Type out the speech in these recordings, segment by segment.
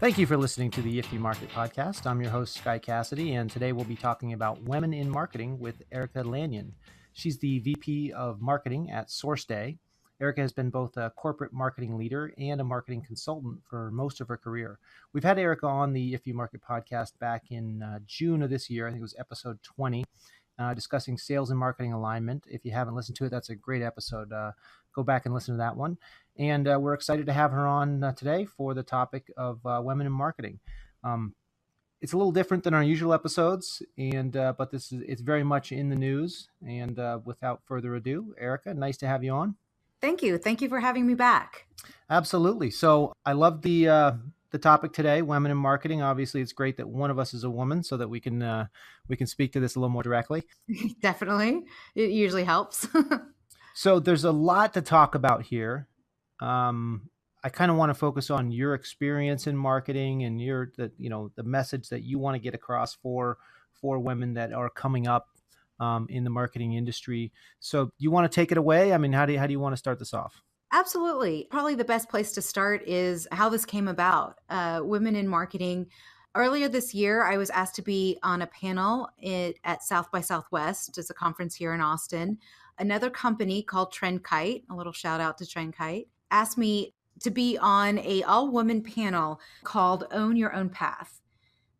Thank you for listening to the If You Market podcast. I'm your host, Sky Cassidy, and today we'll be talking about women in marketing with Erica Lanyon. She's the VP of Marketing at SourceDay. Erica has been both a corporate marketing leader and a marketing consultant for most of her career. We've had Erica on the If You Market podcast back in June of this year. I think it was episode 20, discussing sales and marketing alignment. If you haven't listened to it, that's a great episode. Go back and listen to that one. And we're excited to have her on today for the topic of women in marketing. It's a little different than our usual episodes, and but it's very much in the news. And without further ado, Erica, nice to have you on. Thank you. Thank you for having me back. Absolutely. So I love the topic today, women in marketing. Obviously, it's great that one of us is a woman, so that we can speak to this a little more directly. Definitely, it usually helps. So there's a lot to talk about here. I kind of want to focus on your experience in marketing and the message that you want to get across for women that are coming up in the marketing industry. So you want to take it away? I mean, how do you want to start this off? Absolutely. Probably the best place to start is how this came about. Women in marketing. Earlier this year, I was asked to be on a panel at South by Southwest. It's a conference here in Austin. Another company called TrendKite, a little shout out to TrendKite, asked me to be on a all-woman panel called Own Your Own Path.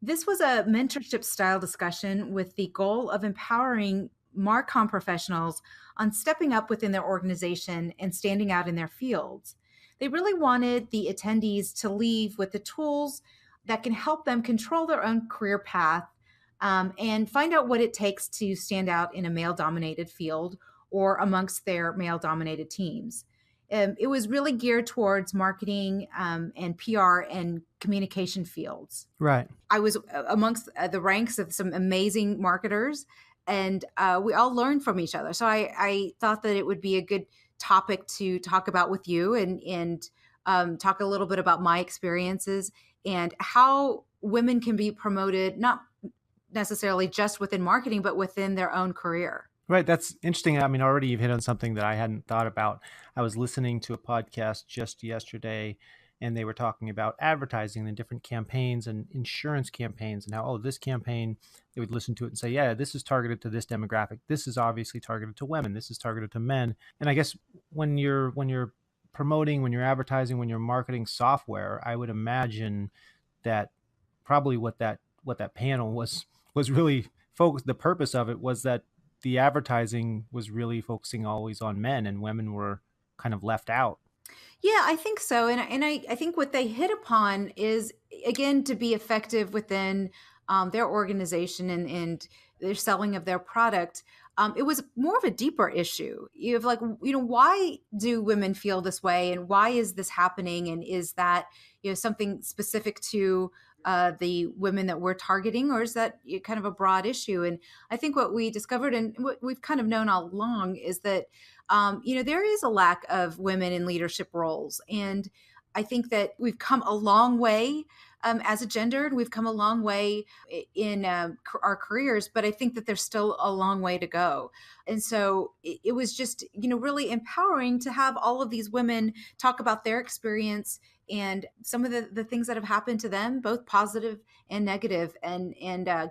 This was a mentorship style discussion with the goal of empowering MarCom professionals on stepping up within their organization and standing out in their fields. They really wanted the attendees to leave with the tools that can help them control their own career path and find out what it takes to stand out in a male-dominated field or amongst their male-dominated teams. It was really geared towards marketing and PR and communication fields. Right. I was amongst the ranks of some amazing marketers, and we all learned from each other. So I thought that it would be a good topic to talk about with you and talk a little bit about my experiences and how women can be promoted, not necessarily just within marketing, but within their own career. Right. That's interesting. I mean, already you've hit on something that I hadn't thought about. I was listening to a podcast just yesterday, and they were talking about advertising and different campaigns and insurance campaigns and how, this campaign, they would listen to it and say, yeah, this is targeted to this demographic. This is obviously targeted to women. This is targeted to men. And I guess when you're promoting, when you're advertising, when you're marketing software, I would imagine that probably what that panel was really focused. The purpose of it was that the advertising was really focusing always on men, and women were kind of left out. Yeah, I think so. And I think what they hit upon is, again, to be effective within their organization and their selling of their product. It was more of a deeper issue. You have why do women feel this way, and why is this happening? And is that, something specific to the women that we're targeting, or is that kind of a broad issue? And I think what we discovered and what we've kind of known all along is that, there is a lack of women in leadership roles. And I think that we've come a long way as a gender, and we've come a long way in our careers, but I think that there's still a long way to go. And so it was just, really empowering to have all of these women talk about their experience and some of the things that have happened to them, both positive and negative, and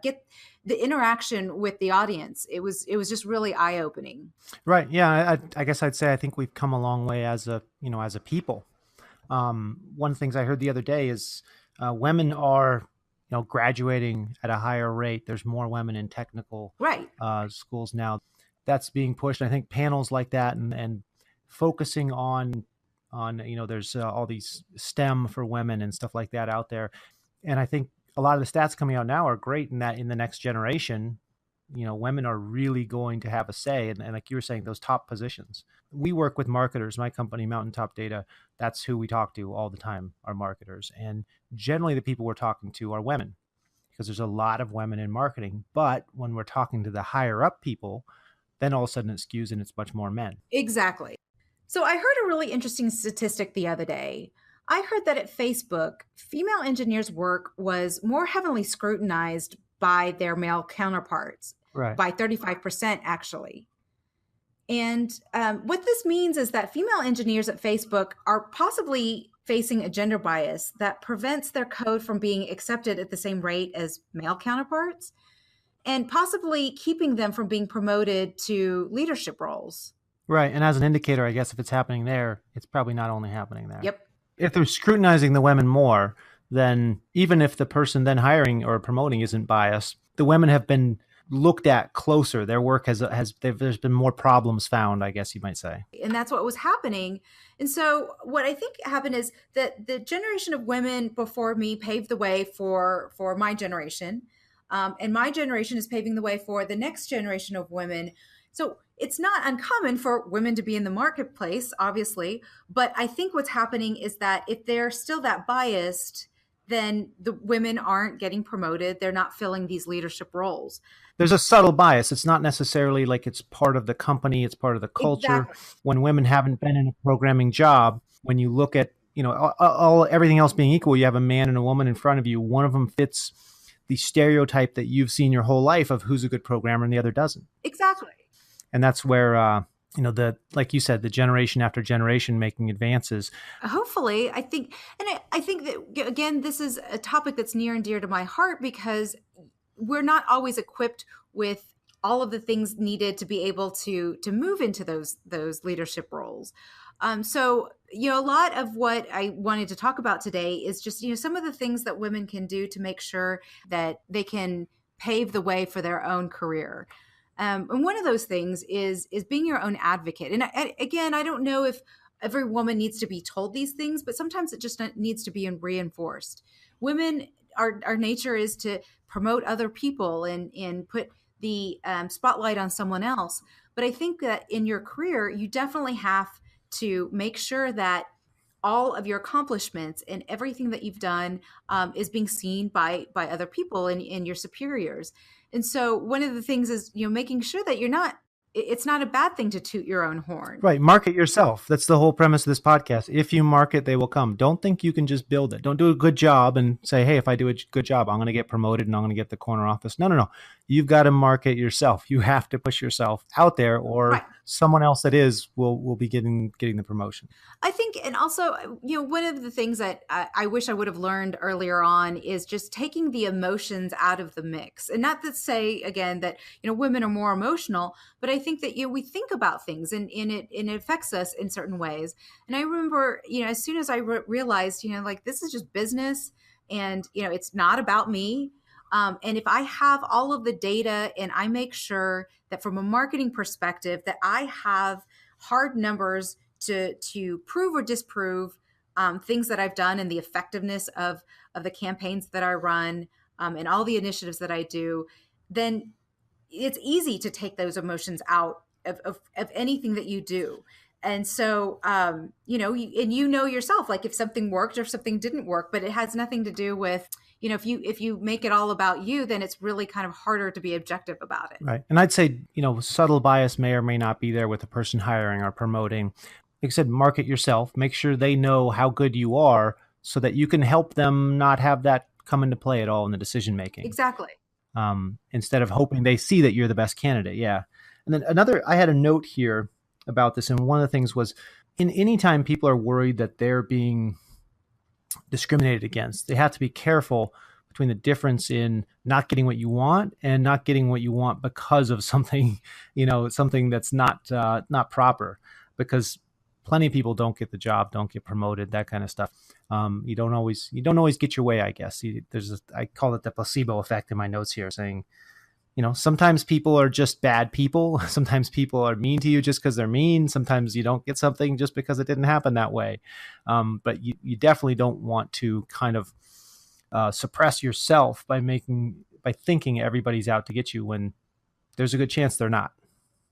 get the interaction with the audience. It was just really eye-opening. Right. Yeah. I guess I'd say I think we've come a long way as a people. One of the things I heard the other day is women are, graduating at a higher rate. There's more women in technical schools now. That's being pushed. I think panels like that and focusing on there's all these STEM for women and stuff like that out there. And I think a lot of the stats coming out now are great in that in the next generation, women are really going to have a say. And like you were saying, those top positions. We work with marketers. My company, MountainTop Data, that's who we talk to all the time, are marketers. And generally the people we're talking to are women, because there's a lot of women in marketing. But when we're talking to the higher up people, then all of a sudden it skews and it's much more men. Exactly. So I heard a really interesting statistic the other day. I heard that at Facebook, female engineers' work was more heavily scrutinized by their male counterparts, by 35% actually. And what this means is that female engineers at Facebook are possibly facing a gender bias that prevents their code from being accepted at the same rate as male counterparts and possibly keeping them from being promoted to leadership roles. Right. And as an indicator, I guess if it's happening there, it's probably not only happening there. Yep. If they're scrutinizing the women more, then even if the person then hiring or promoting isn't biased, the women have been looked at closer. Their work there's been more problems found, I guess you might say. And that's what was happening. And so what I think happened is that the generation of women before me paved the way for my generation. And my generation is paving the way for the next generation of women. So it's not uncommon for women to be in the marketplace, obviously. But I think what's happening is that if they're still that biased, then the women aren't getting promoted. They're not filling these leadership roles. There's a subtle bias. It's not necessarily like it's part of the company, it's part of the culture. Exactly. When women haven't been in a programming job, when you look at, everything else being equal, you have a man and a woman in front of you. One of them fits the stereotype that you've seen your whole life of who's a good programmer and the other doesn't. Exactly. And that's where, like you said, the generation after generation making advances. Hopefully, I think, and I think that, again, this is a topic that's near and dear to my heart because we're not always equipped with all of the things needed to be able to move into those leadership roles. So, a lot of what I wanted to talk about today is just, some of the things that women can do to make sure that they can pave the way for their own career. And one of those things is being your own advocate. And again, I don't know if every woman needs to be told these things, but sometimes it just needs to be reinforced. Women, our nature is to promote other people and put the spotlight on someone else. But I think that in your career, you definitely have to make sure that all of your accomplishments and everything that you've done is being seen by other people and your superiors. And so one of the things is, making sure that it's not a bad thing to toot your own horn. Right. Market yourself. That's the whole premise of this podcast. If you market, they will come. Don't think you can just build it. Don't do a good job and say, hey, if I do a good job, I'm going to get promoted and I'm going to get the corner office. No. You've got to market yourself. You have to push yourself out there or Right. Someone else that is will be getting the promotion. I think, and also, one of the things that I wish I would have learned earlier on is just taking the emotions out of the mix. And not to say, again, that, women are more emotional, but I think that, we think about things and it affects us in certain ways. And I remember, as soon as I realized, like this is just business and, it's not about me. And if I have all of the data and I make sure that from a marketing perspective that I have hard numbers to prove or disprove things that I've done and the effectiveness of the campaigns that I run and all the initiatives that I do, then it's easy to take those emotions out of anything that you do. And so, yourself, like if something worked or if something didn't work, but it has nothing to do with, if you make it all about you, then it's really kind of harder to be objective about it. Right. And I'd say, subtle bias may or may not be there with the person hiring or promoting. Like I said, market yourself, make sure they know how good you are so that you can help them not have that come into play at all in the decision making. Exactly. Instead of hoping they see that you're the best candidate. Yeah. And then I had a note here about this. And one of the things was in any time people are worried that they're being discriminated against, they have to be careful between the difference in not getting what you want and not getting what you want because of something, something that's not proper, because plenty of people don't get the job, don't get promoted, that kind of stuff. You don't always get your way, I guess. I call it the placebo effect in my notes here, saying, sometimes people are just bad people. Sometimes people are mean to you just because they're mean. Sometimes you don't get something just because it didn't happen that way. But you definitely don't want to kind of suppress yourself by thinking everybody's out to get you when there's a good chance they're not.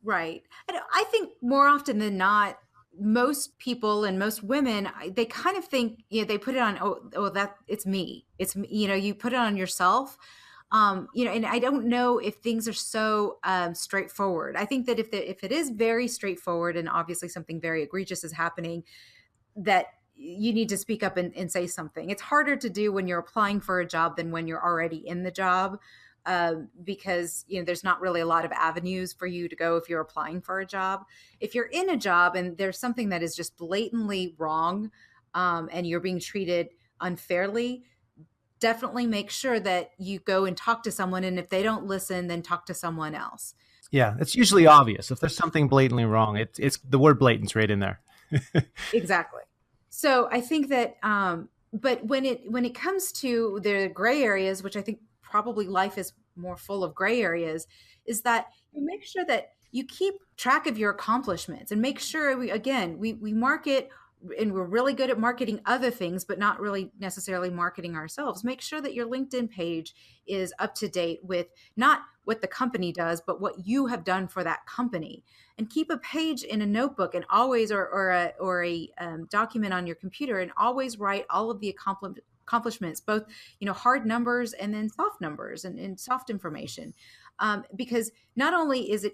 Right. And I think more often than not, most people and most women, they kind of think, they put it on, that it's me. It's, you put it on yourself. And I don't know if things are so straightforward. I think that if it is very straightforward and obviously something very egregious is happening, that you need to speak up and say something. It's harder to do when you're applying for a job than when you're already in the job, because there's not really a lot of avenues for you to go if you're applying for a job. If you're in a job and there's something that is just blatantly wrong, and you're being treated unfairly, definitely make sure that you go and talk to someone. And if they don't listen, then talk to someone else. Yeah, it's usually obvious if there's something blatantly wrong. It's the word blatant's right in there. Exactly. So I think that, but when it comes to the gray areas, which I think probably life is more full of gray areas, is that you make sure that you keep track of your accomplishments and make sure we market, and we're really good at marketing other things, but not really necessarily marketing ourselves. Make sure that your LinkedIn page is up to date with not what the company does, but what you have done for that company. And keep a page in a notebook, and always, or a document on your computer, and always write all of the accomplishments, both hard numbers and then soft numbers, and soft information, because not only is it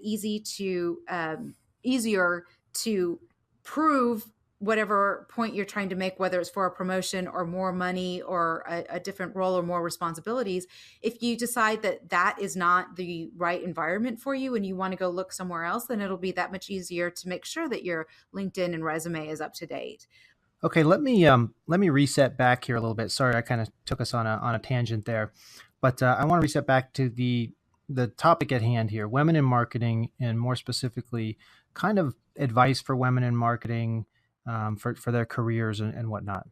easier to prove whatever point you're trying to make, whether it's for a promotion or more money or a different role or more responsibilities. If you decide that that is not the right environment for you and you want to go look somewhere else, then it'll be that much easier to make sure that your LinkedIn and resume is up to date. Okay, let me reset back here a little bit. Sorry, I kind of took us on a tangent there, but I want to reset back to the topic at hand here: women in marketing, and more specifically, kind of advice for women in marketing, for their careers and whatnot.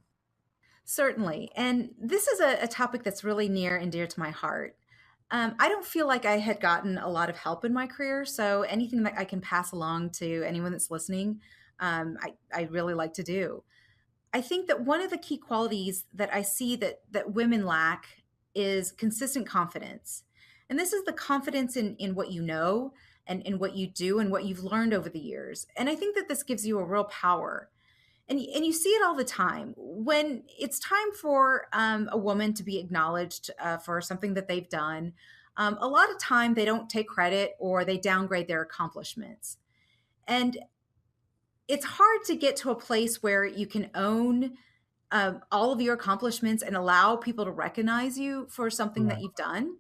Certainly. And this is a topic that's really near and dear to my heart. I don't feel like I had gotten a lot of help in my career. So anything that I can pass along to anyone that's listening, I really like to do. I think that one of the key qualities that I see that women lack is consistent confidence. And this is the confidence in what you know, and in what you do and what you've learned over the years. And I think that this gives you a real power. And you see it all the time when it's time for a woman to be acknowledged for something that they've done. A lot of time they don't take credit, or they downgrade their accomplishments. And it's hard to get to a place where you can own all of your accomplishments and allow people to recognize you for something that Right. you've done.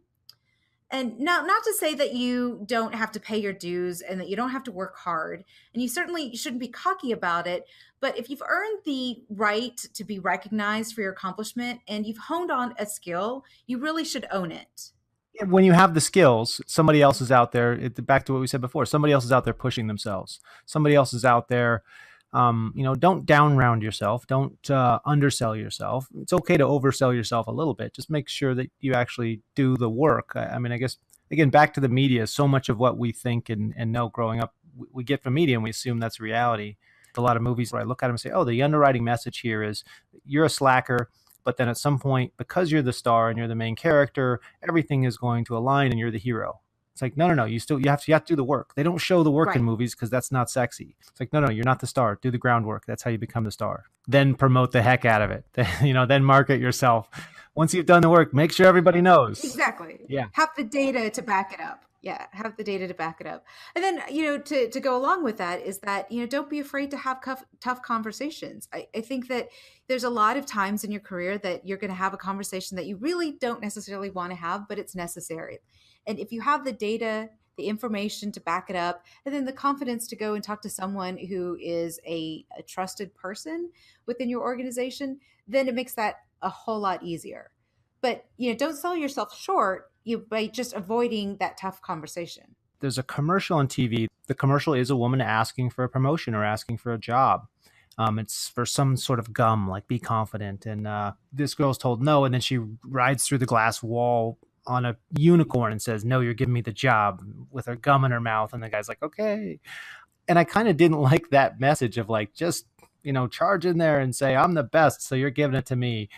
And now, not to say that you don't have to pay your dues and that you don't have to work hard, and you certainly shouldn't be cocky about it. But if you've earned the right to be recognized for your accomplishment and you've honed on a skill, you really should own it. Yeah, when you have the skills, somebody else is out there. Back to what we said before, somebody else is out there pushing themselves. Somebody else is out there. Don't down round yourself. Don't undersell yourself. It's okay to oversell yourself a little bit. Just make sure that you actually do the work. I mean, I guess, again, back to the media, so much of what we think and know growing up, we get from media, and we assume that's reality. A lot of movies where I look at them and say, oh, the underwriting message here is you're a slacker, but then at some point, because you're the star and you're the main character, everything is going to align and you're the hero. It's like, no, no, no. You have to do the work. They don't show the work in Right. movies because that's not sexy. It's like, no, no, you're not the star. Do the groundwork. That's how you become the star. Then promote the heck out of it. Then market yourself. Once you've done the work, make sure everybody knows. Exactly. Yeah. Have the data to back it up. Yeah, have the data to back it up. And then, to go along with that is that, don't be afraid to have tough conversations. I think that there's a lot of times in your career that you're going to have a conversation that you really don't necessarily want to have, but it's necessary. And if you have the data, the information to back it up, and then the confidence to go and talk to someone who is a trusted person within your organization, then it makes that a whole lot easier. But don't sell yourself short by just avoiding that tough conversation. There's a commercial on TV. The commercial is a woman asking for a promotion or asking for a job. It's for some sort of gum, like be confident. And this girl's told no, and then she rides through the glass wall on a unicorn and says, no, you're giving me the job, with her gum in her mouth. And the guy's like, okay. And I kind of didn't like that message of like, just, charge in there and say, I'm the best, so you're giving it to me.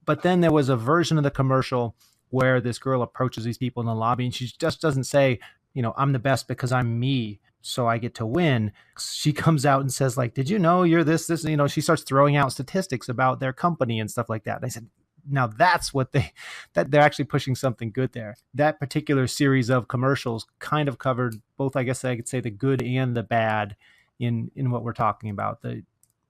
But then there was a version of the commercial where this girl approaches these people in the lobby, and she just doesn't say, I'm the best because I'm me, so I get to win. She comes out and says, like, did you know you're this, she starts throwing out statistics about their company and stuff like that. And I said, now that's that they're actually pushing something good there. That particular series of commercials kind of covered both, I guess I could say, the good and the bad in what we're talking about.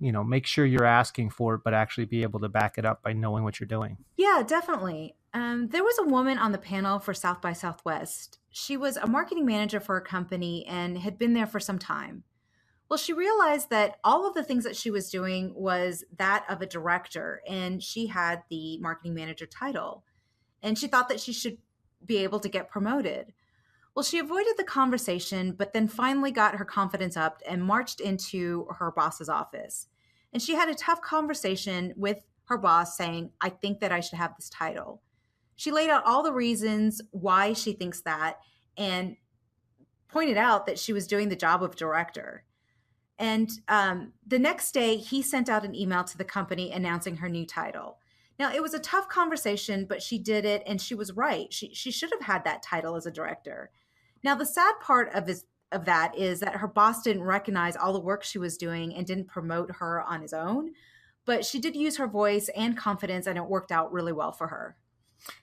Make sure you're asking for it, but actually be able to back it up by knowing what you're doing. Yeah, definitely. There was a woman on the panel for South by Southwest. She was a marketing manager for a company and had been there for some time. Well, she realized that all of the things that she was doing was that of a director, and she had the marketing manager title. And she thought that she should be able to get promoted. Well, she avoided the conversation, but then finally got her confidence up and marched into her boss's office. And she had a tough conversation with her boss saying, I think that I should have this title. She laid out all the reasons why she thinks that and pointed out that she was doing the job of director. And the next day, he sent out an email to the company announcing her new title. Now, it was a tough conversation, but she did it, and she was right. She should have had that title as a director. Now, the sad part of that is that her boss didn't recognize all the work she was doing and didn't promote her on his own. But she did use her voice and confidence, and it worked out really well for her.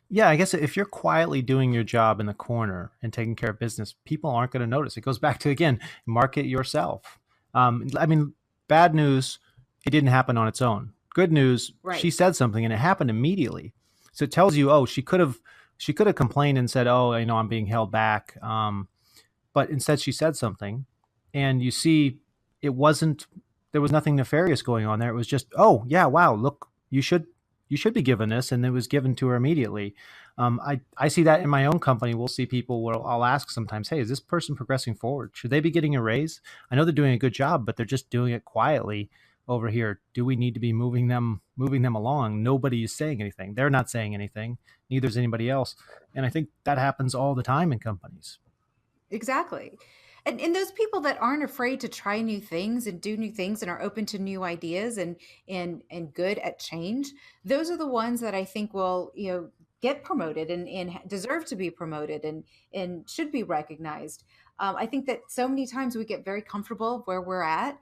Yeah, I guess if you're quietly doing your job in the corner and taking care of business, people aren't going to notice. It goes back to, again, market yourself. I mean, bad news, it didn't happen on its own. Good news, she Right. said something and it happened immediately. So it tells you, oh, she could have complained and said, oh, I'm being held back. But instead she said something, and you see, it wasn't, there was nothing nefarious going on there. It was just, oh yeah, wow, look, you should be given this, and it was given to her immediately. I see that in my own company. We'll see people where I'll ask sometimes, hey, is this person progressing forward? Should they be getting a raise? I know they're doing a good job, but they're just doing it quietly over here. Do we need to be moving them along? Nobody is saying anything. They're not saying anything. Neither is anybody else. And I think that happens all the time in companies. Exactly. And those people that aren't afraid to try new things and do new things and are open to new ideas and good at change, those are the ones that I think will, get promoted and deserve to be promoted and should be recognized. I think that so many times we get very comfortable where we're at.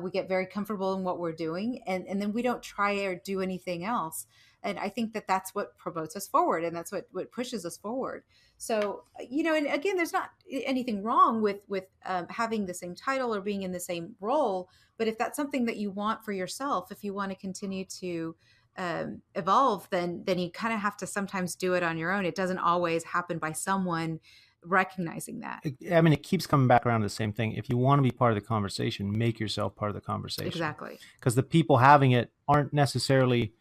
We get very comfortable in what we're doing, and then we don't try or do anything else. And I think that that's what promotes us forward, and that's what pushes us forward. So, and again, there's not anything wrong with having the same title or being in the same role. But if that's something that you want for yourself, if you want to continue to evolve, then you kind of have to sometimes do it on your own. It doesn't always happen by someone recognizing that. I mean, it keeps coming back around to the same thing. If you want to be part of the conversation, make yourself part of the conversation, Exactly. because the people having it aren't necessarily,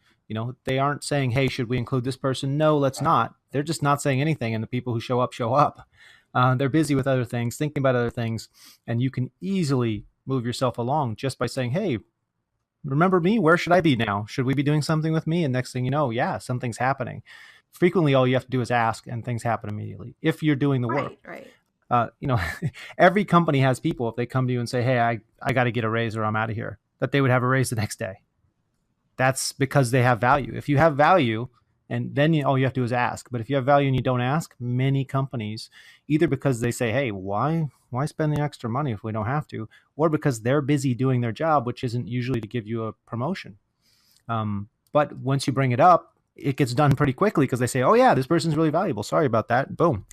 they aren't saying, hey, should we include this person? No, let's not. They're just not saying anything. And the people who show up, show up. They're busy with other things, thinking about other things. And you can easily move yourself along just by saying, hey, remember me? Where should I be now? Should we be doing something with me? And next thing you know, yeah, something's happening. Frequently, all you have to do is ask, and things happen immediately if you're doing the work. Right, right. uh, you know, every company has people, if they come to you and say, hey, I got to get a raise or I'm out of here, that they would have a raise the next day. That's because they have value. If you have value, and then all you have to do is ask. But if you have value and you don't ask, many companies, either because they say, hey, why spend the extra money if we don't have to, or because they're busy doing their job, which isn't usually to give you a promotion. But once you bring it up, it gets done pretty quickly because they say, oh yeah, this person's really valuable. Sorry about that. Boom.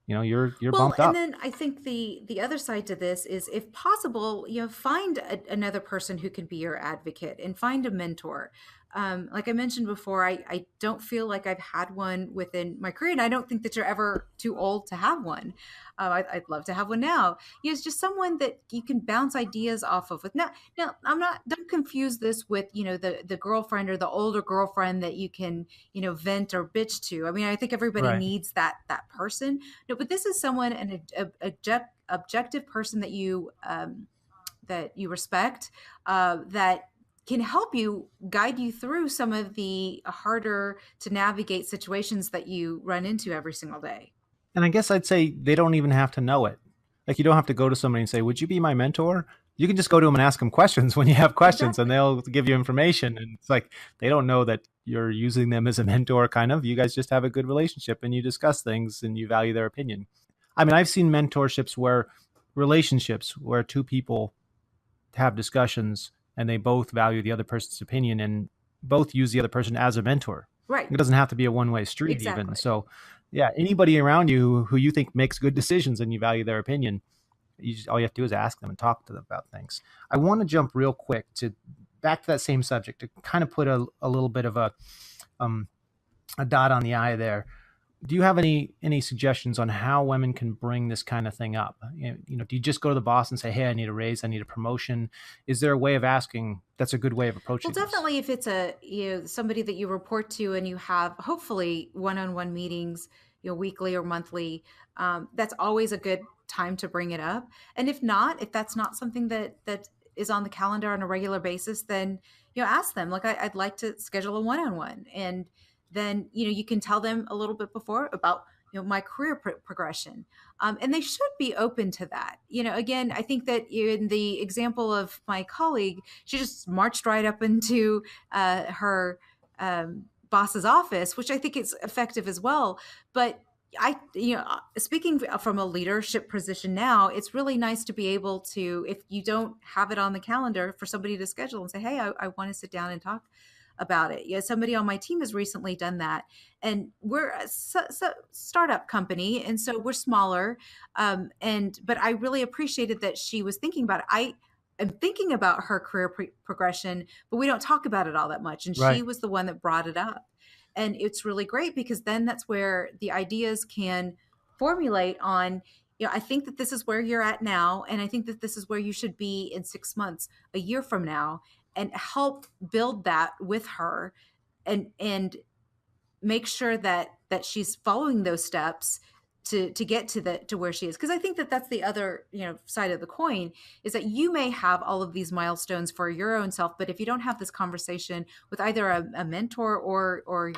You're Well, bumped and up. then I think the other side to this is, if possible, find another person who can be your advocate and find a mentor. Like I mentioned before, I don't feel like I've had one within my career, and I don't think that you're ever too old to have one. I'd love to have one now. It's just someone that you can bounce ideas off of. With now, I'm not. Don't confuse this with the girlfriend or the older girlfriend that you can vent or bitch to. I mean, I think everybody Right. needs that person. No, but this is someone, objective person that you respect, that can help you guide you through some of the harder to navigate situations that you run into every single day. And I guess I'd say they don't even have to know it. Like, you don't have to go to somebody and say, would you be my mentor? You can just go to them and ask them questions when you have questions, and Exactly. they'll give you information. And it's like, they don't know that you're using them as a mentor, kind of. You guys just have a good relationship and you discuss things and you value their opinion. I mean, I've seen mentorships where relationships where two people have discussions and they both value the other person's opinion and both use the other person as a mentor. Right. It doesn't have to be a one-way street even. Exactly. So yeah, anybody around you who you think makes good decisions and you value their opinion, all you have to do is ask them and talk to them about things. I want to jump real quick to back to that same subject to kind of put a little bit of um, a dot on the I there. Do you have any suggestions on how women can bring this kind of thing up? Do you just go to the boss and say, "Hey, I need a raise, I need a promotion"? Is there a way of asking that's a good way of Well, approaching this? definitely if it's a somebody that you report to and you have hopefully one-on-one meetings, weekly or monthly, that's always a good time to bring it up. And if not, if that's not something that is on the calendar on a regular basis, then ask them like I'd like to schedule a one-on-one, and then you can tell them a little bit before about my career progression, and they should be open to that. Again, I think that in the example of my colleague, she just marched right up into her boss's office, which I think is effective as well. But speaking from a leadership position now, it's really nice to be able to, if you don't have it on the calendar, for somebody to schedule and say, "Hey, I want to sit down and talk about it." Somebody on my team has recently done that, and we're a startup company, and so we're smaller. But I really appreciated that she was thinking about it. I am thinking about her career progression, but we don't talk about it all that much. And she Right. was the one that brought it up. And it's really great because then that's where the ideas can formulate on, I think that this is where you're at now. And I think that this is where you should be in 6 months, a year from now, and help build that with her, and make sure that she's following those steps to get to where she is. Because I think that that's the other side of the coin, is that you may have all of these milestones for your own self, but if you don't have this conversation with either a mentor or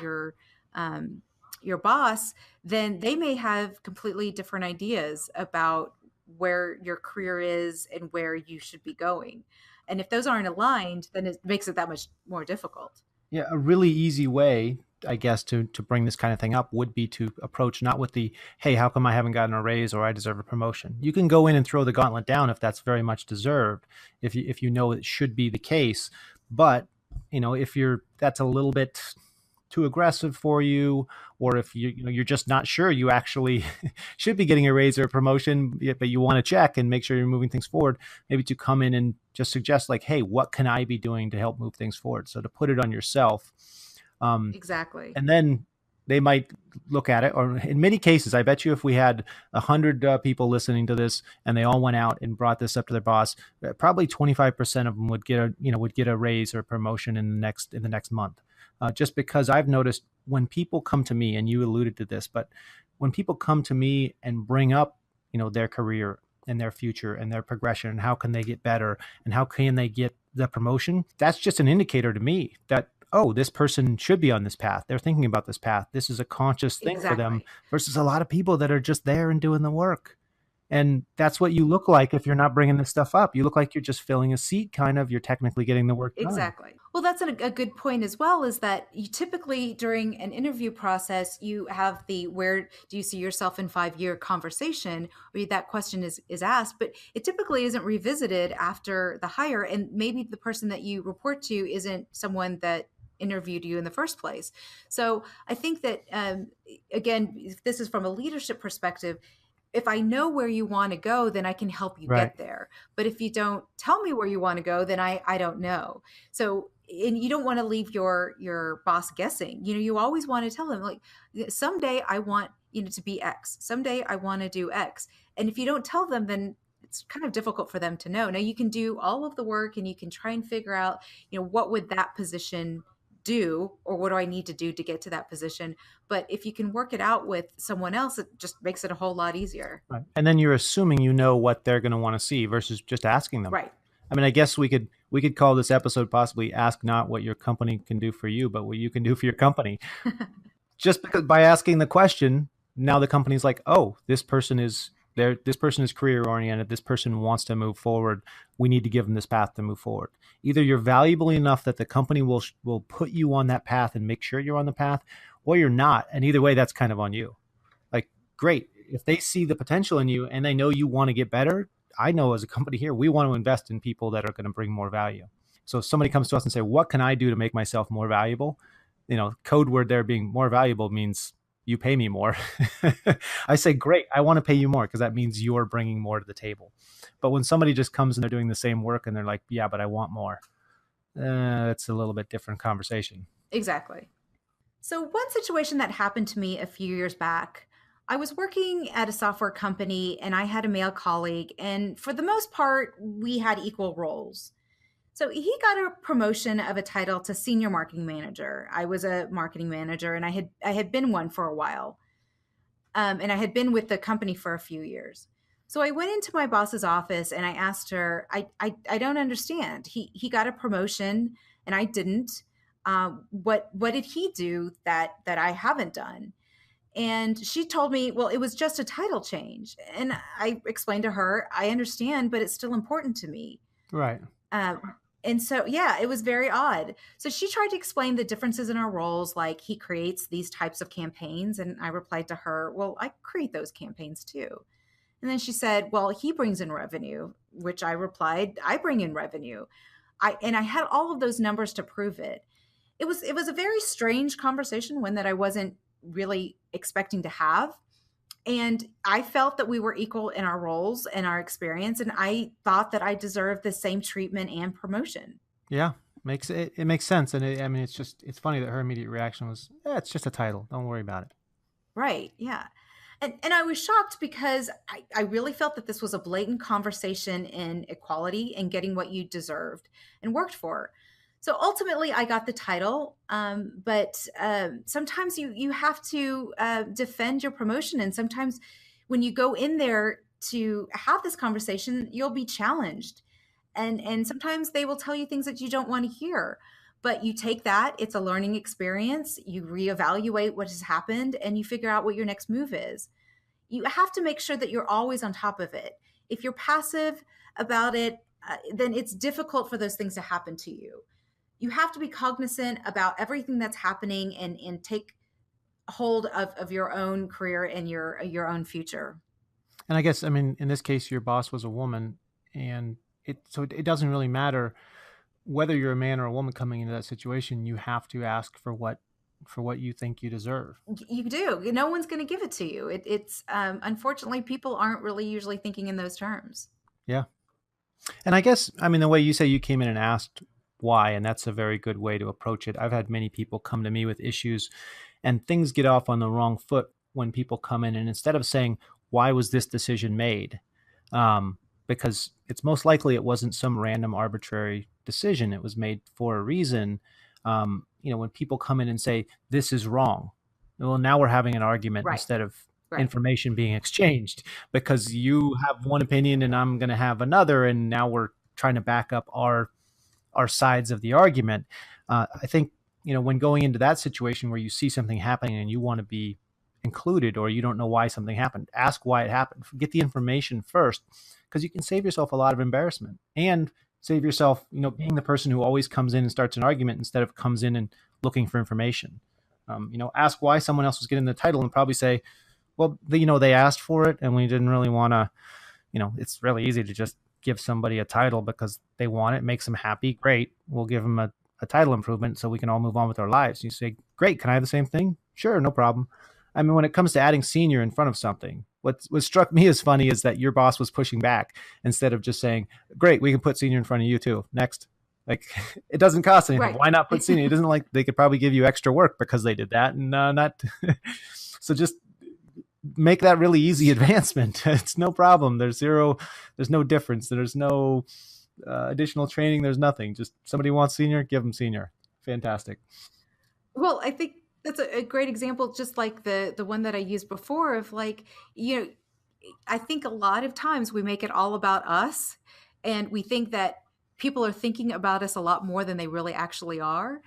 your boss, then they may have completely different ideas about where your career is and where you should be going. And if those aren't aligned, then it makes it that much more difficult. Yeah, a really easy way, I guess, to bring this kind of thing up would be to approach not with the, "Hey, how come I haven't gotten a raise or I deserve a promotion?" You can go in and throw the gauntlet down if that's very much deserved, if you know it should be the case. But if you're that's a little bit too aggressive for you, or if you're just not sure you actually should be getting a raise or a promotion, but you want to check and make sure you're moving things forward, maybe to come in and just suggest like, "Hey, what can I be doing to help move things forward?" So to put it on yourself, um, Exactly. and then they might look at it. Or in many cases, I bet you if we had 100 people listening to this and they all went out and brought this up to their boss, probably 25% of them would get a raise or a promotion in the next month. Just because I've noticed when people come to me, and you alluded to this, but when people come to me and bring up their career and their future and their progression and how can they get better and how can they get the promotion, that's just an indicator to me that, oh, this person should be on this path. They're thinking about this path. This is a conscious thing for them Exactly. versus a lot of people that are just there and doing the work. And that's what you look like if you're not bringing this stuff up. You look like you're just filling a seat, kind of. You're technically getting the work done. Exactly. Well, that's a good point as well, is that you typically during an interview process, you have the "where do you see yourself in 5 year" conversation, where that question is asked, but it typically isn't revisited after the hire. And maybe the person that you report to isn't someone that interviewed you in the first place. So I think that, again, if this is from a leadership perspective, if I know where you want to go, then I can help you Right. get there. But if you don't tell me where you want to go, then I don't know. So, and you don't want to leave your boss guessing. You always want to tell them like, someday I want to be X. Someday I want to do X. And if you don't tell them, then it's kind of difficult for them to know. Now you can do all of the work and you can try and figure out, what would that position do, or what do I need to do to get to that position. But if you can work it out with someone else, it just makes it a whole lot easier. Right. And then you're assuming you know what they're going to want to see versus just asking them. Right. I mean, I guess we could call this episode possibly "Ask Not What Your Company Can Do for You, but What You Can Do for Your Company." Just because by asking the question, now the company's like, "Oh, this person is there. This person is career oriented. This person wants to move forward. We need to give them this path to move forward." Either you're valuable enough that the company will put you on that path and make sure you're on the path, or you're not. And either way, that's kind of on you. Like, great. If they see the potential in you and they know you want to get better, I know as a company here, we want to invest in people that are going to bring more value. So if somebody comes to us and say, "What can I do to make myself more valuable?" Code word there being more valuable means you pay me more. I say, great, I want to pay you more because that means you're bringing more to the table. But when somebody just comes and they're doing the same work and they're like, "Yeah, but I want more," it's a little bit different conversation. Exactly. So, one situation that happened to me a few years back, I was working at a software company and I had a male colleague, and for the most part, we had equal roles. So, he got a promotion of a title to senior marketing manager. I was a marketing manager and I had been one for a while. And I had been with the company for a few years. So I went into my boss's office and I asked her, I don't understand. He got a promotion and I didn't. What did he do that I haven't done? And she told me, well, it was just a title change. And I explained to her, I understand, but it's still important to me. Right. And so, yeah, it was very odd. So she tried to explain the differences in our roles, like he creates these types of campaigns. And I replied to her, well, I create those campaigns too. And then she said, well, he brings in revenue, which I replied, I bring in revenue. I had all of those numbers to prove it. It was a very strange conversation, one that I wasn't really expecting to have. And I felt that we were equal in our roles and our experience, and I thought that I deserved the same treatment and promotion. Yeah. It makes sense. And I mean, it's funny that her immediate reaction was, yeah, it's just a title. Don't worry about it. Right. Yeah. And I was shocked because I really felt that this was a blatant conversation in equality and getting what you deserved and worked for. So ultimately, I got the title, but sometimes you have to defend your promotion, and sometimes when you go in there to have this conversation, you'll be challenged, and sometimes they will tell you things that you don't want to hear. But you take that, it's a learning experience. You reevaluate what has happened, and you figure out what your next move is. You have to make sure that you're always on top of it. If you're passive about it, then it's difficult for those things to happen to you. You have to be cognizant about everything that's happening and take hold of your own career and your own future. And I guess, I mean, in this case, your boss was a woman, and it doesn't really matter whether you're a man or a woman coming into that situation. You have to ask for what you think you deserve. You do. No one's going to give it to you. It's unfortunately, people aren't really usually thinking in those terms. Yeah. And I guess, I mean, the way you say you came in and asked why, and that's a very good way to approach it. I've had many people come to me with issues, and things get off on the wrong foot when people come in. And instead of saying, why was this decision made? Because it's most likely it wasn't some random arbitrary decision. It was made for a reason. When people come in and say, this is wrong, well, now we're having an argument Right. instead of Right. information being exchanged, because you have one opinion and I'm going to have another. And now we're trying to back up our sides of the argument. I think, when going into that situation where you see something happening and you want to be included, or you don't know why something happened, ask why it happened. Get the information first, because you can save yourself a lot of embarrassment and save yourself, being the person who always comes in and starts an argument instead of comes in and looking for information. Ask why someone else was getting the title and probably say, well, they asked for it and we didn't really want to, it's really easy to just give somebody a title because they want it, makes them happy. Great. We'll give them a title improvement so we can all move on with our lives. You say, great. Can I have the same thing? Sure. No problem. I mean, when it comes to adding senior in front of something, what struck me as funny is that your boss was pushing back instead of just saying, great, we can put senior in front of you too. Next. Like, it doesn't cost anything. Right. Why not put senior? It doesn't, like, they could probably give you extra work because they did that. And not. So just make that really easy advancement. It's no problem. There's no difference. There's no additional training. There's nothing. Just somebody wants senior, give them senior. Fantastic. Well, I think that's a great example, just like the one that I used before of like, I think a lot of times we make it all about us, and we think that people are thinking about us a lot more than they really actually are.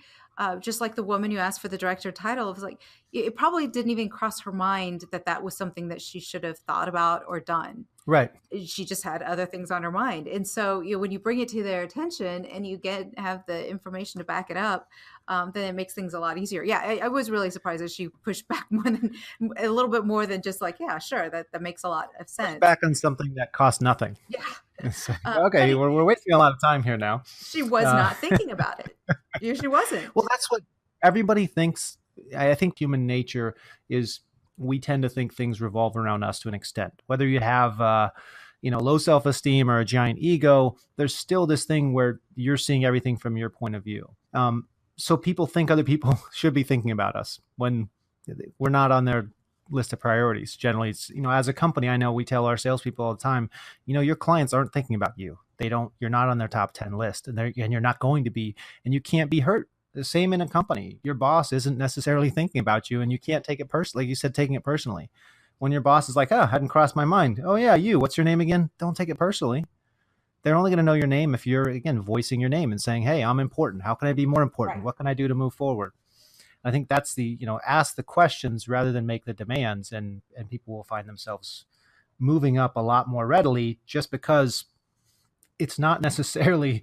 Just like the woman who asked for the director title, it was like it probably didn't even cross her mind that that was something that she should have thought about or done. Right. She just had other things on her mind. And so, when you bring it to their attention and you have the information to back it up, then it makes things a lot easier. Yeah, I was really surprised that she pushed back more than a little bit more than just like, yeah, sure, that makes a lot of Push sense. back on something that costs nothing. Yeah. It's like, But okay, we're wasting a lot of time here now. she was not thinking about it. She wasn't. Well, that's what everybody thinks. I think human nature is, we tend to think things revolve around us to an extent. Whether you have, low self-esteem or a giant ego, there's still this thing where you're seeing everything from your point of view. so people think other people should be thinking about us when we're not on their list of priorities. Generally, it's, as a company, I know we tell our salespeople all the time, your clients aren't thinking about you. They don't. You're not on their top 10 list, and you're not going to be, and you can't be hurt. The same in a company. Your boss isn't necessarily thinking about you, and you can't take it personally. Like you said, taking it personally. When your boss is like, "Oh, hadn't crossed my mind. Oh yeah, you. What's your name again?" Don't take it personally. They're only going to know your name if you're, again, voicing your name and saying, "Hey, I'm important. How can I be more important? Right. What can I do to move forward?" I think that's the, ask the questions rather than make the demands, and people will find themselves moving up a lot more readily, just because it's not necessarily,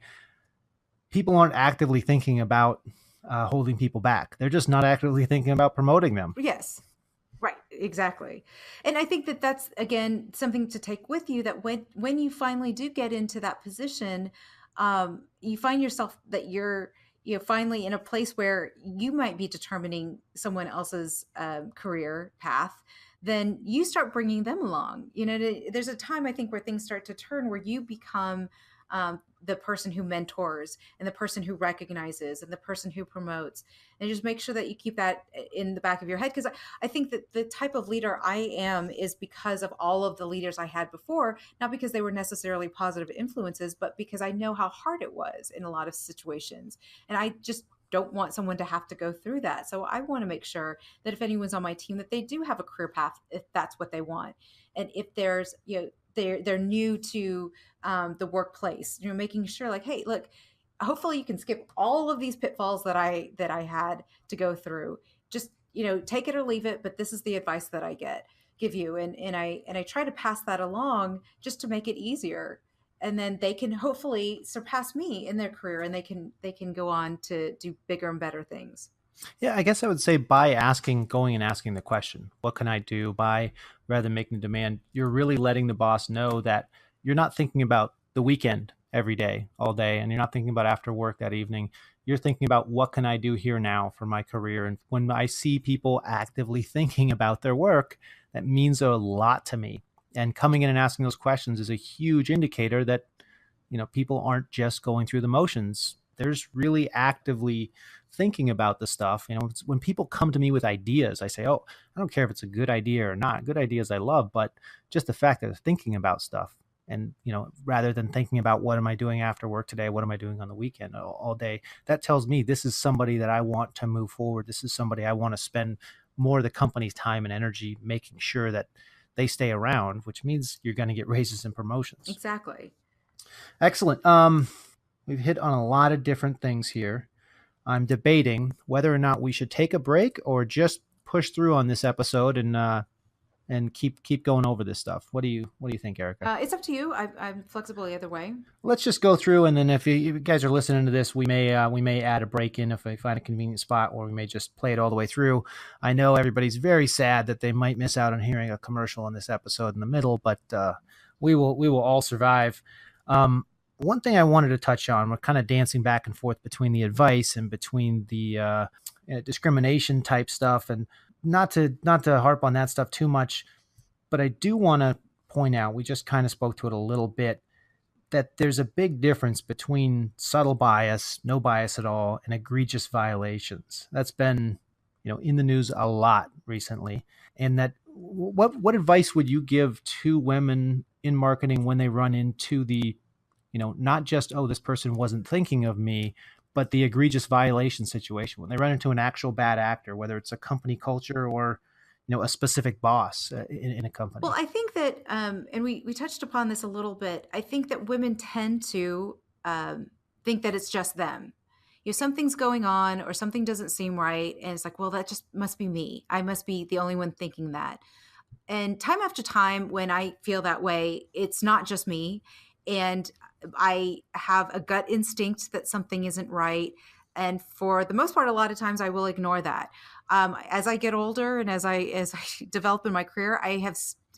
people aren't actively thinking about holding people back. They're just not actively thinking about promoting them. Yes. Right, exactly. And I think that that's again something to take with you, that when you finally do get into that position, you find yourself that you're finally in a place where you might be determining someone else's career path. Then you start bringing them along. There's a time, I think, where things start to turn, where you become the person who mentors and the person who recognizes and the person who promotes, and just make sure that you keep that in the back of your head. Because I think that the type of leader I am is because of all of the leaders I had before, not because they were necessarily positive influences, but because I know how hard it was in a lot of situations. And I just don't want someone to have to go through that. So I want to make sure that if anyone's on my team, that they do have a career path if that's what they want. And if there's, they're new to the workplace, making sure, like, hey, look, hopefully you can skip all of these pitfalls that I had to go through. Just, take it or leave it, but this is the advice that I give you. And I try to pass that along just to make it easier. And then they can hopefully surpass me in their career, and they can go on to do bigger and better things. Yeah, I guess I would say, going and asking the question, what can I do? By, rather than making the demand, you're really letting the boss know that you're not thinking about the weekend every day, all day, and you're not thinking about after work that evening. You're thinking about, what can I do here now for my career? And when I see people actively thinking about their work, that means a lot to me. And coming in and asking those questions is a huge indicator that, people aren't just going through the motions. There's really actively thinking about the stuff. When people come to me with ideas, I say, "Oh, I don't care if it's a good idea or not. Good ideas I love, but just the fact that they're thinking about stuff." And, rather than thinking about, what am I doing after work today? What am I doing on the weekend, all day? That tells me this is somebody that I want to move forward. This is somebody I want to spend more of the company's time and energy making sure that they stay around, which means you're going to get raises and promotions. Exactly. Excellent. We've hit on a lot of different things here. I'm debating whether or not we should take a break or just push through on this episode and keep going over this stuff. What do you think, Erica? It's up to you. I'm flexible either way. Let's just go through, and then if you guys are listening to this, we may add a break in if we find a convenient spot, or we may just play it all the way through. I know everybody's very sad that they might miss out on hearing a commercial in this episode in the middle, but we will all survive. One thing I wanted to touch on, we're kind of dancing back and forth between the advice and between the discrimination type stuff, and not to harp on that stuff too much, but I do want to point out, we just kind of spoke to it a little bit, that there's a big difference between subtle bias, no bias at all, and egregious violations. That's been, in the news a lot recently. And that, what advice would you give to women in marketing when they run into the, not just, "Oh, this person wasn't thinking of me," but the egregious violation situation, when they run into an actual bad actor, whether it's a company culture or, a specific boss in a Well, company? I think that, and we touched upon this a little bit. I think that women tend to think that it's just them. Something's going on, or something doesn't seem right, and it's like, well, that just must be me. I must be the only one thinking that. And time after time, when I feel that way, it's not just me, and I have a gut instinct that something isn't right. And for the most part, a lot of times I will ignore that. As I get older, and as I develop in my career, I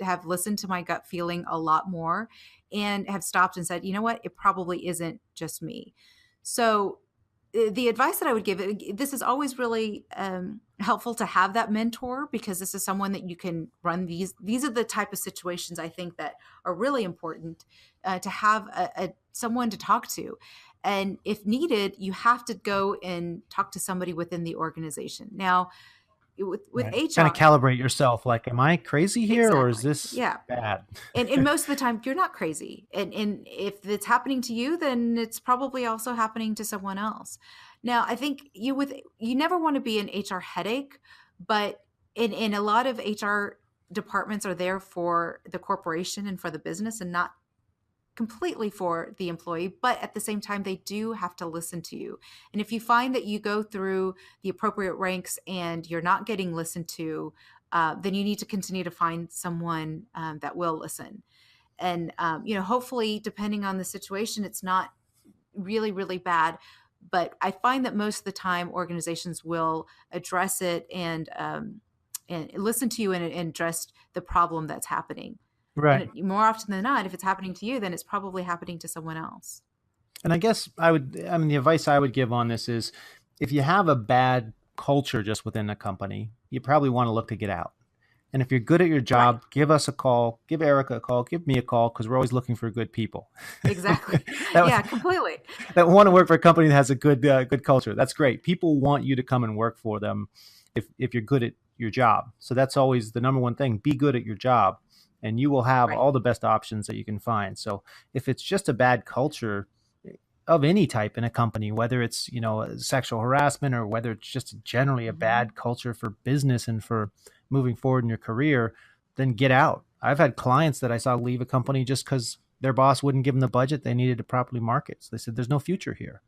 have listened to my gut feeling a lot more, and have stopped and said, you know what, it probably isn't just me. So the advice that I would give, this is always really helpful to have that mentor, because this is someone that you can run these are the type of situations I think that are really important to have someone to talk to. And if needed, you have to go and talk to somebody within the organization. Now, with Right. Kind of HR, calibrate yourself. Like, am I crazy here or is exactly. this Yeah. bad? And most of the time you're not crazy. And if it's happening to you, then it's probably also happening to someone else. Now, I think you never want to be an HR headache, but in a lot of HR departments are there for the corporation and for the business and not completely for the employee, but at the same time, they do have to listen to you. And if you find that you go through the appropriate ranks and you're not getting listened to, then you need to continue to find someone that will listen. And hopefully, depending on the situation, it's not really, really bad. But I find that most of the time, organizations will address it and listen to you and address the problem that's happening. Right. And more often than not, if it's happening to you, then it's probably happening to someone else. And I guess I mean, the advice I would give on this is if you have a bad culture just within a company, you probably want to look to get out. And if you're good at your Right. job, give us a call, give Erica a call, give me a call, because we're always looking for good people Exactly. that Yeah, completely. that want to work for a company that has a good culture. That's great. People want you to come and work for them if you're good at your job. So that's always the number one thing. Be good at your job, and you will have Right. all the best options that you can find. So if it's just a bad culture of any type in a company, whether it's sexual harassment or whether it's just generally a Hmm. bad culture for business and for moving forward in your career, then get out. I've had clients that I saw leave a company just because their boss wouldn't give them the budget they needed to properly market. So they said, "There's no future here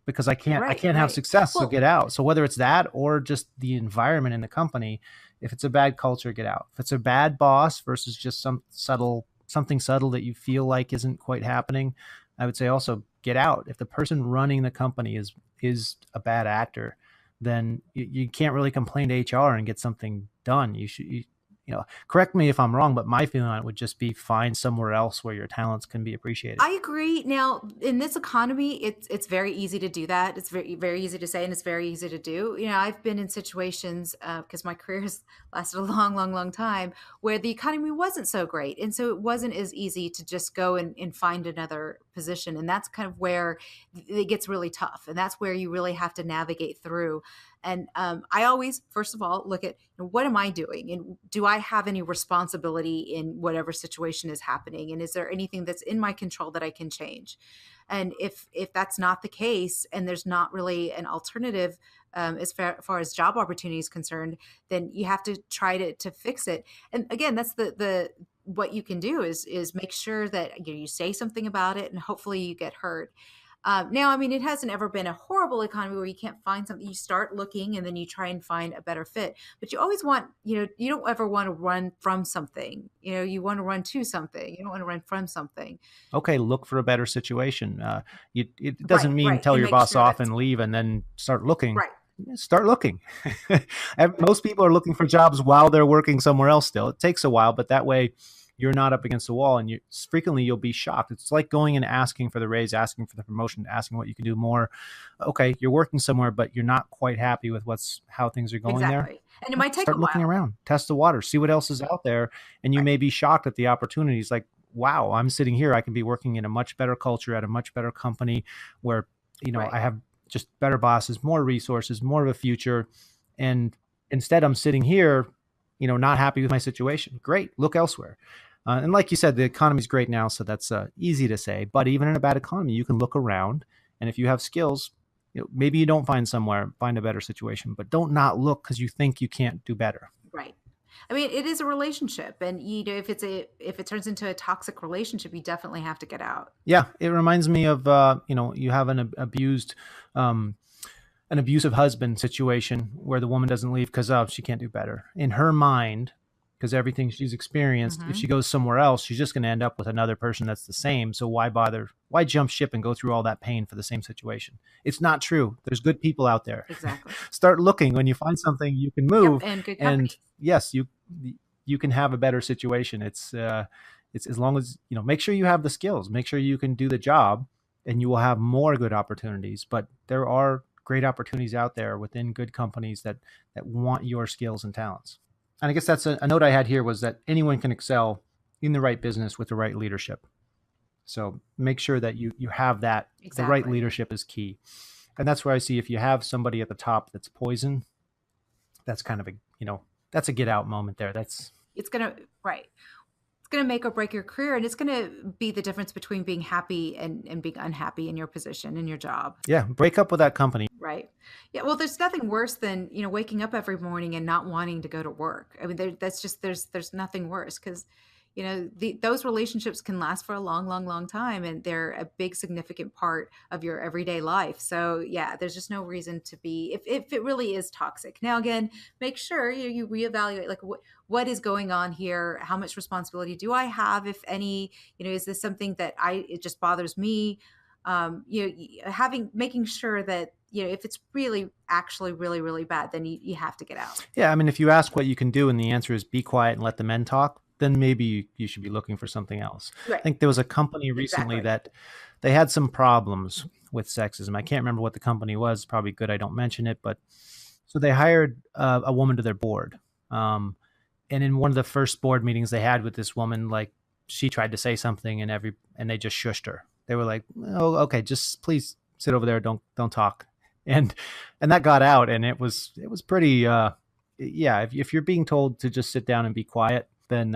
because I Right. can't have Right. success, so Well, get out." So whether it's that or just the environment in the company, if it's a bad culture, get out. If it's a bad boss versus just something subtle that you feel like isn't quite happening, I would say also get out. If the person running the company is a bad actor, then you can't really complain to HR and get something done. Correct me if I'm wrong, but my feeling on it would just be find somewhere else where your talents can be appreciated. I agree. Now, in this economy, it's very easy to do that. It's very very easy to say, and it's very easy to do. I've been in situations because my career has lasted a long, long, long time, where the economy wasn't so great, and so it wasn't as easy to just go and find another position. And that's kind of where it gets really tough, and that's where you really have to navigate through. And I always, first of all, look at what am I doing, and do I have any responsibility in whatever situation is happening, and is there anything that's in my control that I can change? And if that's not the case, and there's not really an alternative as far as job opportunity is concerned, then you have to try to fix it. And again, that's the what you can do is make sure that you say something about it, and hopefully you get heard. Now, I mean, it hasn't ever been a horrible economy where you can't find something. You start looking and then you try and find a better fit. But you always want, you don't ever want to run from something. You want to run to something. You don't want to run from something. Okay, look for a better situation. It doesn't Right, mean right. tell And your make boss sure off that's and leave and then start looking. right. Start looking. Most people are looking for jobs while they're working somewhere else still. It takes a while, but that way you're not up against the wall and frequently you'll be shocked. It's like going and asking for the raise, asking for the promotion, asking what you can do more. Okay, you're working somewhere, but you're not quite happy with how things are going there. Exactly. And it might take a Start looking while. around, test the water, see what else is out there, and you Right, may be shocked at the opportunities. Like, wow, I'm sitting here, I can be working in a much better culture at a much better company where right. I have just better bosses, more resources, more of a future. And instead I'm sitting here, not happy with my situation. Great, look elsewhere. And like you said, the economy's great now, so that's easy to say. But even in a bad economy, you can look around, and if you have skills, maybe you don't find a better situation, but don't not look because you think you can't do better. Right. I mean, it is a relationship, and if it turns into a toxic relationship, you definitely have to get out. Yeah, it reminds me of you have um, an abusive husband situation where the woman doesn't leave because she can't do better in her mind, because everything she's experienced, if she Hmm. goes somewhere else, she's just going to end up with another person that's the same. So why bother? Why jump ship and go through all that pain for the same situation? It's not true. There's good people out there. Exactly. Start looking. When you find something, you can Yep, move, and good and company. yes, you can have a better situation. It's as long as make sure you have the skills, make sure you can do the job, and you will have more good opportunities. But there are great opportunities out there within good companies that want your skills and talents. And I guess that's a note I had here, was that anyone can excel in the right business with the right leadership. So make sure that you have that. The right Exactly. leadership is key. And that's where I see if you have somebody at the top that's poison, that's kind of a, that's a get out moment there. That's It's going to, right. It's going to make or break your career, and it's going to be the difference between being happy and being unhappy in your position, in your job. yeah, break up with that company. Right. Yeah. Well, there's nothing worse than, waking up every morning and not wanting to go to work. I mean, that's just, there's nothing worse because, those relationships can last for a long, long, long time. And they're a big, significant part of your everyday life. So yeah, there's just no reason to be, if it really is toxic. Now, again, make sure you reevaluate, like what is going on here? How much responsibility do I have? If any, is this something that it just bothers me? Making sure that, if it's really actually really really bad, then you have to get out. Yeah, I mean, if you ask what you can do and the answer is be quiet and let the men talk, then maybe you should be looking for something else. I Right. think there was a company recently Exactly. that they had some problems with sexism. I can't remember what the company was. Probably good I don't mention it, but so they hired a woman to their board. And in one of the first board meetings they had with this woman, like she tried to say something and they just shushed her. They were like, "Oh, okay, just please sit over there. Don't talk." And that got out, and it was pretty. Yeah, if you're being told to just sit down and be quiet, then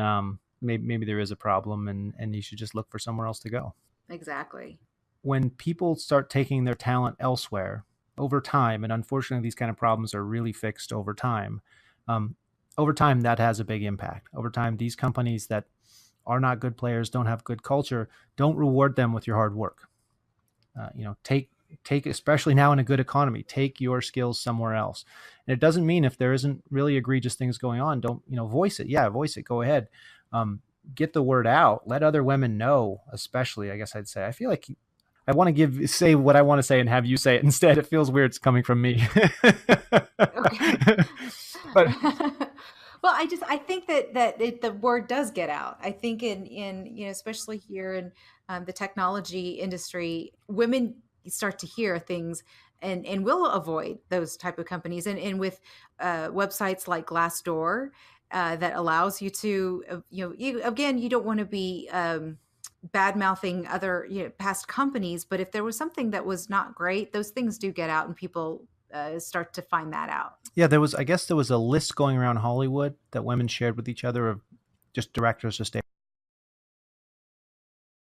maybe there is a problem, and you should just look for somewhere else to go. Exactly. When people start taking their talent elsewhere over time, and unfortunately these kind of problems are really fixed um, over time that has a big impact. Over time, these companies that are not good players, don't have good culture, don't reward them with your hard work. Take especially now in a good economy, take your skills somewhere else. And it doesn't mean if there isn't really egregious things going on, don't voice it. Yeah, voice it. Go ahead. Get the word out. Let other women know. Especially, I guess I'd say. I feel like I want to say what I want to say and have you say it instead. It feels weird. It's coming from me. Okay. But Well, I think that the word does get out. I think in especially here in the technology industry, women start to hear things and will avoid those type of companies. And with websites like Glassdoor, that allows you to, again, you don't want to be bad mouthing other, past companies, but if there was something that was not great, those things do get out, and people start to find that out. yeah, I guess there was a list going around Hollywood that women shared with each other of just directors just